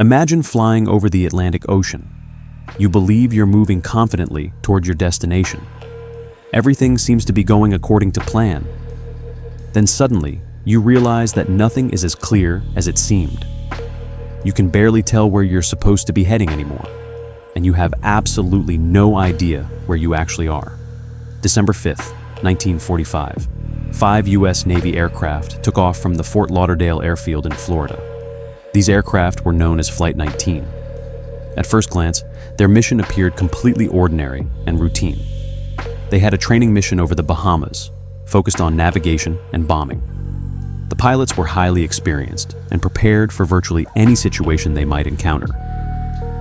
Imagine flying over the Atlantic Ocean. You believe you're moving confidently toward your destination. Everything seems to be going according to plan. Then suddenly, you realize that nothing is as clear as it seemed. You can barely tell where you're supposed to be heading anymore, and you have absolutely no idea where you actually are. December 5th, 1945. 5 U.S. Navy aircraft took off from the Fort Lauderdale airfield in Florida. These aircraft were known as Flight 19. At first glance, their mission appeared completely ordinary and routine. They had a training mission over the Bahamas, focused on navigation and bombing. The pilots were highly experienced and prepared for virtually any situation they might encounter.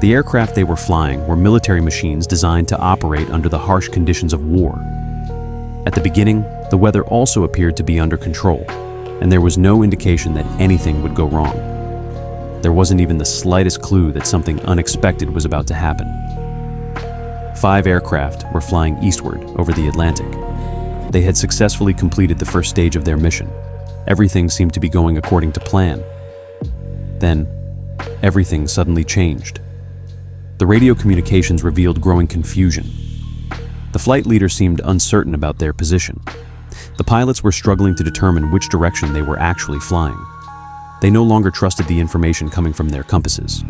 The aircraft they were flying were military machines designed to operate under the harsh conditions of war. At the beginning, the weather also appeared to be under control, and there was no indication that anything would go wrong. There wasn't even the slightest clue that something unexpected was about to happen. 5 aircraft were flying eastward over the Atlantic. They had successfully completed the first stage of their mission. Everything seemed to be going according to plan. Then, everything suddenly changed. The radio communications revealed growing confusion. The flight leader seemed uncertain about their position. The pilots were struggling to determine which direction they were actually flying. They no longer trusted the information coming from their compasses.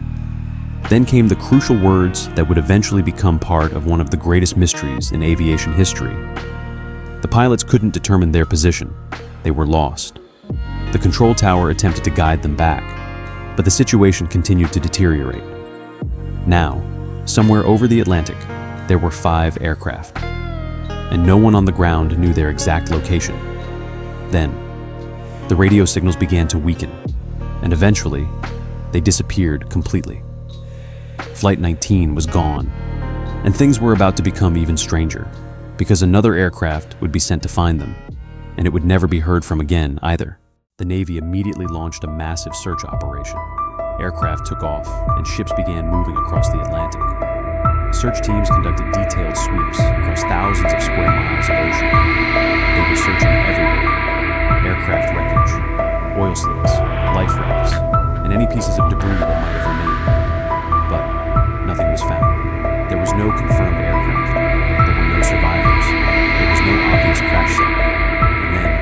Then came the crucial words that would eventually become part of one of the greatest mysteries in aviation history. The pilots couldn't determine their position. They were lost. The control tower attempted to guide them back, but the situation continued to deteriorate. Now, somewhere over the Atlantic, there were 5 aircraft, and no one on the ground knew their exact location. Then, the radio signals began to weaken, and eventually, they disappeared completely. Flight 19 was gone, and things were about to become even stranger, because another aircraft would be sent to find them, and it would never be heard from again either. The Navy immediately launched a massive search operation. Aircraft took off, and ships began moving across the Atlantic. Search teams conducted detailed sweeps across thousands of square miles of ocean. They were searching everywhere: aircraft wreckage, oil slicks, life rafts, and any pieces of debris that might have remained. But nothing was found. There was no confirmed aircraft. There were no survivors. There was no obvious crash site. And then,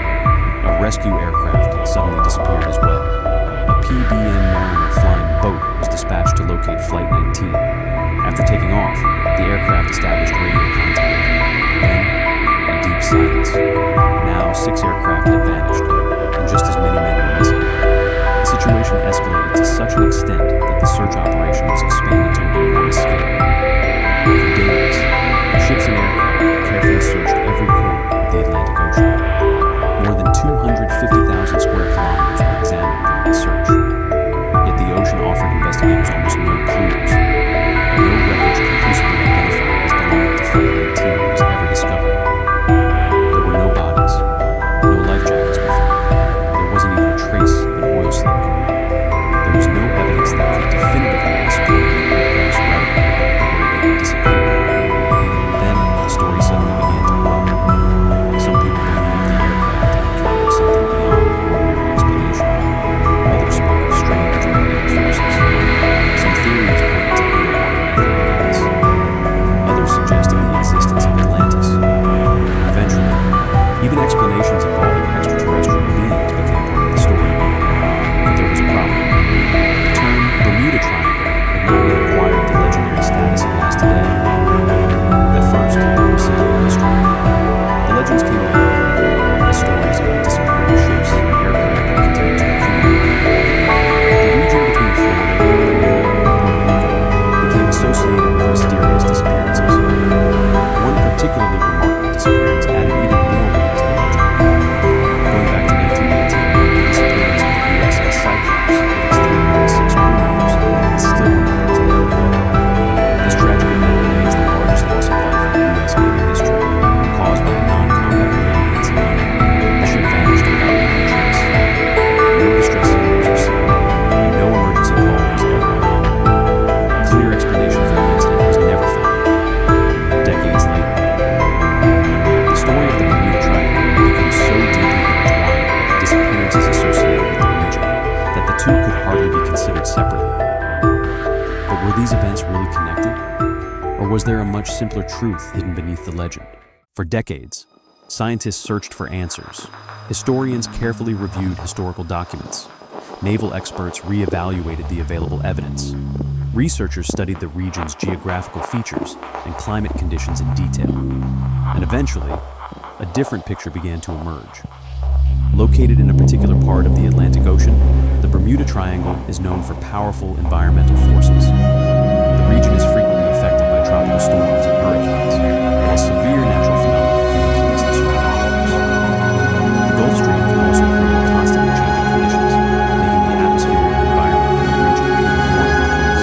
a rescue aircraft suddenly disappeared as well. A TBM Avenger flying boat was dispatched to locate Flight 19. After taking off, the aircraft established radio contact. Then, a deep silence. Now, 6 aircraft had vanished, and just as many men were missing. The situation escalated to such an extent that the search operation was expanded to an enormous scale. For days, ships and aircraft carefully searched every corner of the Atlantic Ocean. More than 250,000 square kilometers were examined during the search. Yet the ocean offered investigators almost no clues. No wreckage conclusively identified as belonging to Flight 19 was ever discovered. There were no bodies. No life jackets were found. There wasn't even a trace of an oil slick. There was no evidence that could definitively explain the aircraft's route or where they had disappeared. Then the story suddenly began to grow. Some people believed the aircraft had encountered something beyond the ordinary explanation. Others spoke of strange magnetic forces. Some theories pointed to these events really connected? Or was there a much simpler truth hidden beneath the legend? For decades, scientists searched for answers. Historians carefully reviewed historical documents. Naval experts reevaluated the available evidence. Researchers studied the region's geographical features and climate conditions in detail. And eventually, a different picture began to emerge. Located in a particular part of the Atlantic Ocean, the Bermuda Triangle is known for powerful environmental forces. The region is frequently affected by tropical storms and hurricanes, while severe natural phenomena can influence the surrounding waters. The Gulf Stream can also create constantly changing conditions, making the atmosphere and environment in the region even more complex.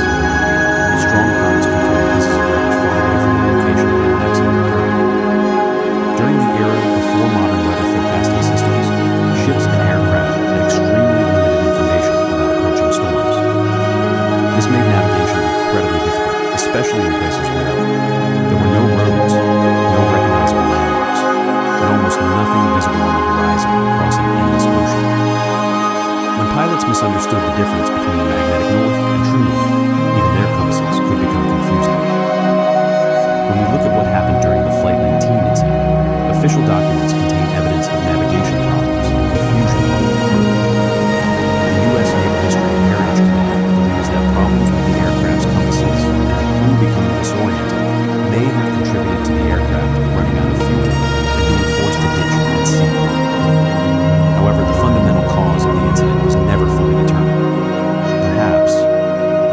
Strong currents can carry pieces of wreckage far away from the location where an accident occurred. During the era before modern weather forecasting systems, ships and aircraft had extremely limited information about approaching storms. This made navigation incredibly difficult, especially in places where there were no roads, no recognizable landmarks, and almost nothing visible on the horizon across an endless ocean. When pilots misunderstood the difference between magnetic north and true north, even their compasses could become confusing. When we look at what happened during the Flight 19 incident, official documents contain evidence of navigation problems and confusion among the crew. The U.S. Naval History and Heritage Command believes that problems with the aircraft's compasses and the crew becoming disoriented may have contributed to the aircraft running out of fuel and being forced to ditch at sea. However, the fundamental cause of the incident was never fully determined. Perhaps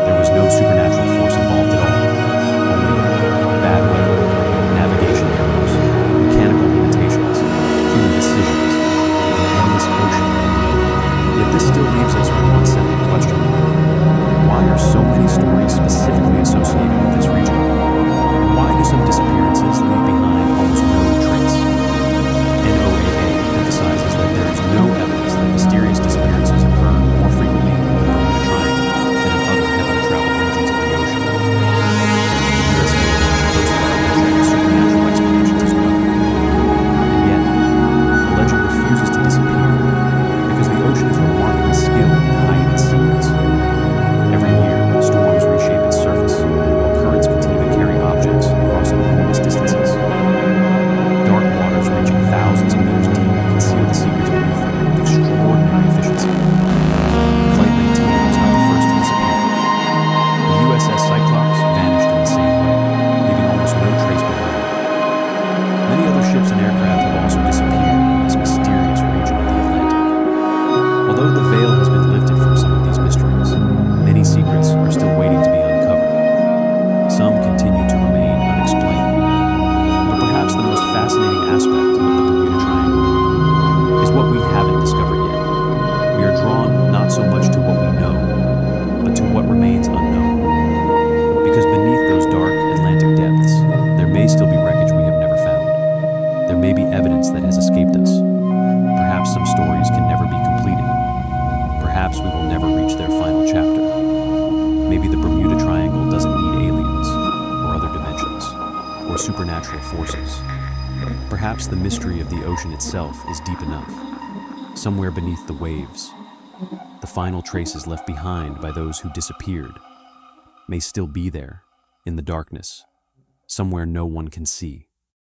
there was no supernatural force involved at all, only bad weather, navigation errors, mechanical limitations, human decisions, and an endless ocean. Yet this still leaves us with one separate question. Why are so many stories specifically associated with this region? And why do some disappearances leave behind almost no trace? NOAA emphasizes that there is no evidence that mysterious disappearances occur more frequently in the Bermuda Triangle than in other heavily traveled regions of the ocean. The U.S. Navy and Coast Guard project supernatural explanations as well. And yet, the legend refuses to disappear because the ocean is remarkably skilled at hiding its secrets. Every year, storms reshape its surface, while currents continue to carry objects across enormous distances. Dark waters reaching thousands of meters deep conceal the secrets beneath them with extraordinary efficiency. Flight 19 was not the first to disappear. The USS Cyclops vanished in the same way, leaving almost no trace behind. Many other ships and aircraft have also disappeared in this mysterious region of the Atlantic. Although the veil has been lifted from some of these mysteries, many secrets are still waiting to be uncovered. Some continue to remain unexplained. But perhaps the most fascinating aspect of the Bermuda Triangle is what we haven't discovered yet. We are drawn not so much to what we know, but to what remains unknown. Because beneath those dark Atlantic depths, there may still be wreckage we have never found. There may be evidence that has escaped us. Perhaps some stories can never be completed. Perhaps we will never reach their final chapter. Maybe the Bermuda Triangle doesn't need aliens, or other dimensions, or supernatural forces. Perhaps the mystery of the ocean itself is deep enough. Somewhere beneath the waves, the final traces left behind by those who disappeared may still be there, in the darkness, somewhere no one can see.